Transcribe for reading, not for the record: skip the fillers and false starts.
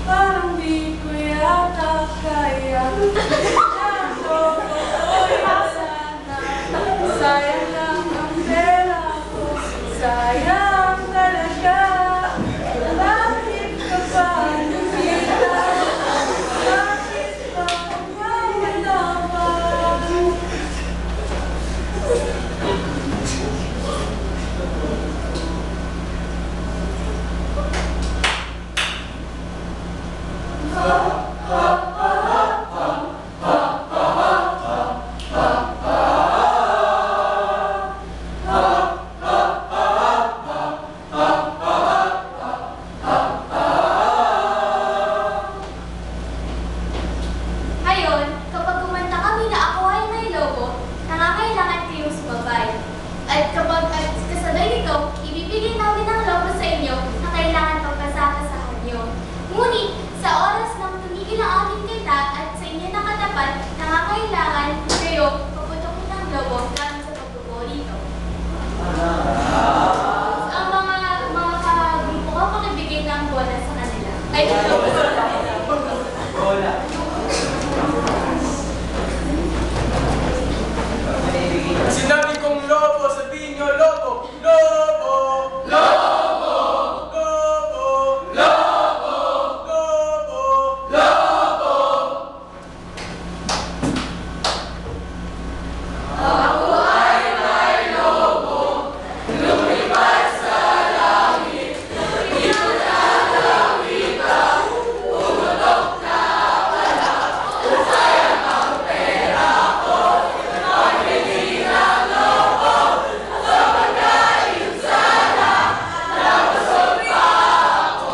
Parang di ko yata kaya. Sayang lang ang pera ko, sayang talaga. Bakit ka ba nakita? Bakit ba mawala pa? Ngayon, kapag kumanta kami na ako ay may lobo, nangangailangan kayong sumabay. At kapag kasabay nito, ibibigay namin ang lobo sa inyo na kailangan pagpasaka sa kanyo. Ngunit, sa oras ng tumigil ang aking kita at sa inyo nakatapat, nangangailangan kayo paputokin ang lobo gamit sa pagbubuo rito. Ang mga kagrupo ko makibigay ng bola sa kanila. Ay, lobo sa kanila. Bola. Sinabi kong lobo, sabihin nyo lobo! Lobo! Lobo! Lobo! Lobo! Lobo! Lobo! Ako ay may lobo, lumipad sa langit, pinalawit ang pumutok na wala. Sayang ang pera ko, magbili ng lobo, sa pagkain sana, nabusog pa ako.